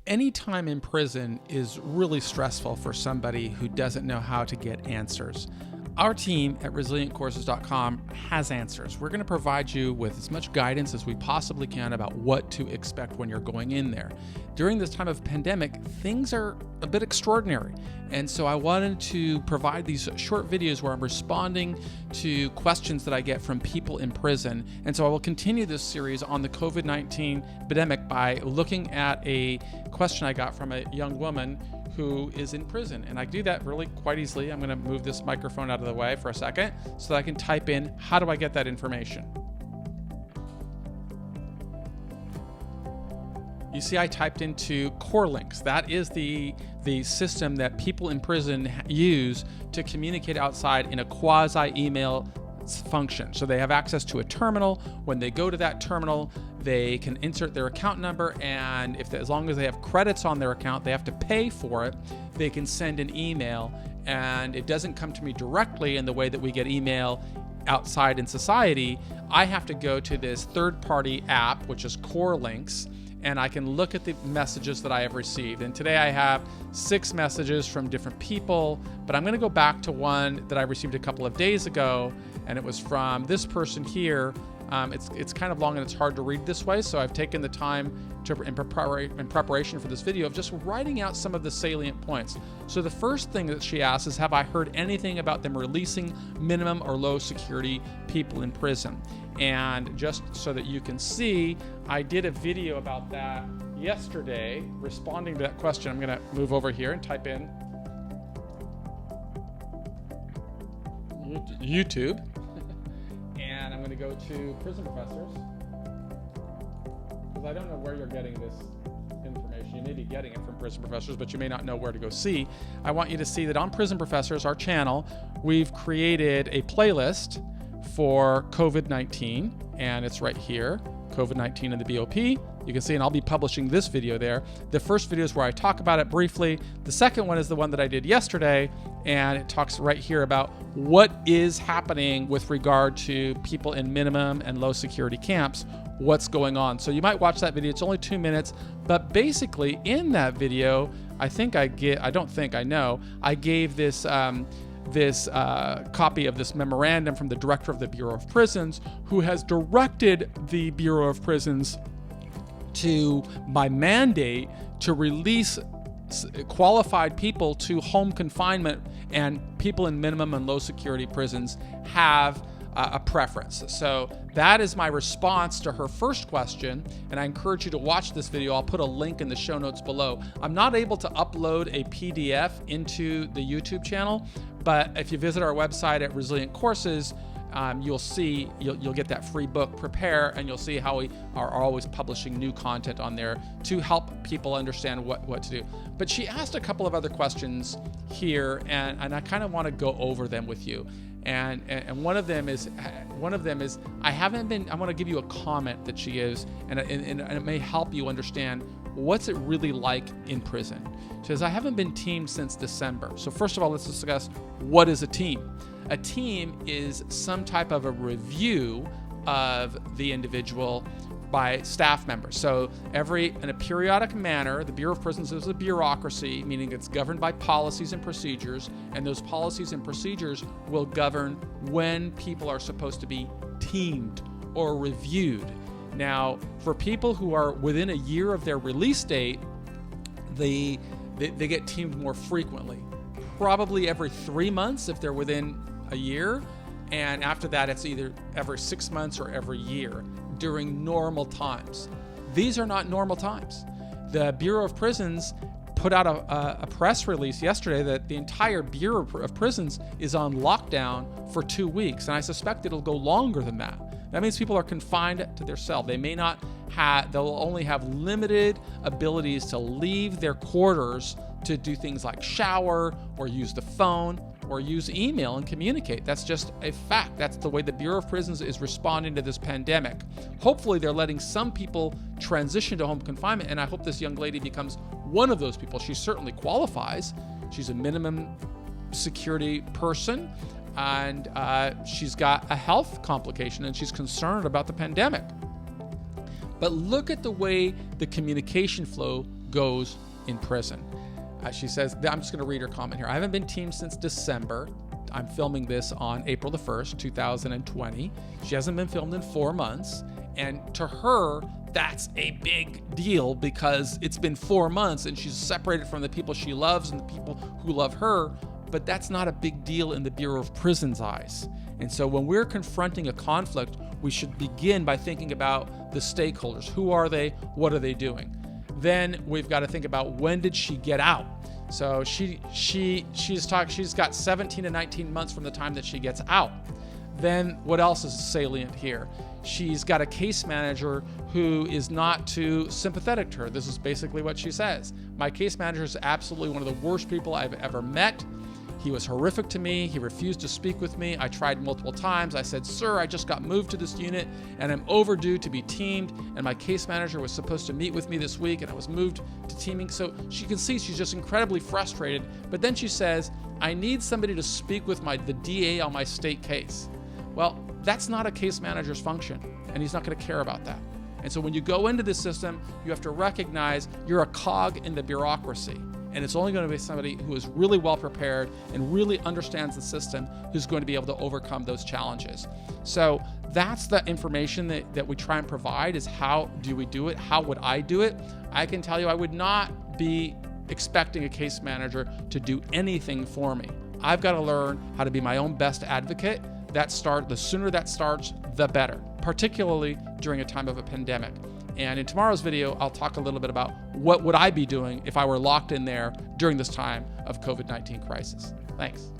Any time in prison is really stressful for somebody who doesn't know how to get answers. Our team at resilientcourses.com has answers. We're going to provide you with as much guidance as we possibly can about what to expect when you're going in there. During this time of pandemic, things are a bit extraordinary. And so I wanted to provide these short videos where I'm responding to questions that I get from people in prison. And so I will continue this series on the COVID-19 epidemic by looking at a question I got from a young woman who is in prison. And I do that really quite easily. I'm going to move this microphone out of the way for a second so that I can type in, how do I get that information? You see, I typed into core links. That is the system that people in prison use to communicate outside in a quasi-email function. So they have access to a terminal. When they go to that terminal, they can insert their account number, and as long as they have credits on their account, they have to pay for it. They can send an email, and it doesn't come to me directly in the way that we get email outside in society. I have to go to this third-party app, which is Core Links, and I can look at the messages that I have received. And today I have 6 messages from different people, but I'm going to go back to one that I received a couple of days ago, and it was from this person here. It's kind of long and it's hard to read this way, so I've taken the time in preparation for this video of just writing out some of the salient points. So the first thing that she asks is, have I heard anything about them releasing minimum or low security people in prison? And just so that you can see, I did a video about that yesterday, responding to that question. I'm going to move over here and type in YouTube. And I'm going to go to Prison Professors, because I don't know where you're getting this information. You may be getting it from Prison Professors, but you may not know where to go see. I want you to see that on Prison Professors, our channel, we've created a playlist for COVID-19, and it's right here, COVID-19 and the BOP. You can see, and I'll be publishing this video there. The first video is where I talk about it briefly. The second one is the one that I did yesterday, and it talks right here about what is happening with regard to people in minimum and low security camps, what's going on. So you might watch that video. It's only 2 minutes, but basically in that video, I gave this copy of this memorandum from the director of the Bureau of Prisons, who has directed the Bureau of Prisons to, by mandate, to release qualified people to home confinement, and people in minimum and low security prisons have a preference. So that is my response to her first question, and I encourage you to watch this video. I'll put a link in the show notes below. I'm not able to upload a PDF into the YouTube channel, but if you visit our website at Resilient Courses, you'll get that free book, Prepare, and you'll see how we are always publishing new content on there to help people understand what to do. But she asked a couple of other questions here, and I kind of want to go over them with you. And one of them is I want to give you a comment that she gives, and it may help you understand what's it really like in prison. She says, I haven't been teamed since December. So first of all, let's discuss, what is a team? A team is some type of a review of the individual by staff members. So in a periodic manner, the Bureau of Prisons is a bureaucracy, meaning it's governed by policies and procedures, and those policies and procedures will govern when people are supposed to be teamed or reviewed. Now, for people who are within a year of their release date, they get teamed more frequently, probably every 3 months if they're within a year, and after that it's either every 6 months or every year during normal times. These are not normal times. The Bureau of Prisons put out a press release yesterday that the entire Bureau of Prisons is on lockdown for 2 weeks, and I suspect it'll go longer than that. That means people are confined to their cell. They'll only have limited abilities to leave their quarters to do things like shower or use the phone or use email and communicate. That's just a fact. That's the way the Bureau of Prisons is responding to this pandemic. Hopefully they're letting some people transition to home confinement, and I hope this young lady becomes one of those people. She certainly qualifies. She's a minimum security person, and she's got a health complication, and she's concerned about the pandemic. But look at the way the communication flow goes in prison. She says, I'm just going to read her comment here. I haven't been teamed since December. I'm filming this on April the 1st, 2020. She hasn't been filmed in 4 months. And to her, that's a big deal because it's been 4 months and she's separated from the people she loves and the people who love her. But that's not a big deal in the Bureau of Prisons' eyes. And so when we're confronting a conflict, we should begin by thinking about the stakeholders. Who are they? What are they doing? Then we've got to think about, when did she get out? So she's got 17 to 19 months from the time that she gets out. Then what else is salient here? She's got a case manager who is not too sympathetic to her. This is basically what she says. My case manager is absolutely one of the worst people I've ever met. He was horrific to me. He refused to speak with me. I tried multiple times. I said, sir, I just got moved to this unit and I'm overdue to be teamed. And my case manager was supposed to meet with me this week and I was moved to teaming. So she can see she's just incredibly frustrated. But then she says, I need somebody to speak with the DA on my state case. Well, that's not a case manager's function, and he's not going to care about that. And so when you go into this system, you have to recognize you're a cog in the bureaucracy. And it's only going to be somebody who is really well prepared and really understands the system who's going to be able to overcome those challenges. So that's the information that we try and provide, is how do we do it? How would I do it? I can tell you I would not be expecting a case manager to do anything for me. I've got to learn how to be my own best advocate. The sooner that starts, the better, particularly during a time of a pandemic. And in tomorrow's video, I'll talk a little bit about what would I be doing if I were locked in there during this time of COVID-19 crisis. Thanks.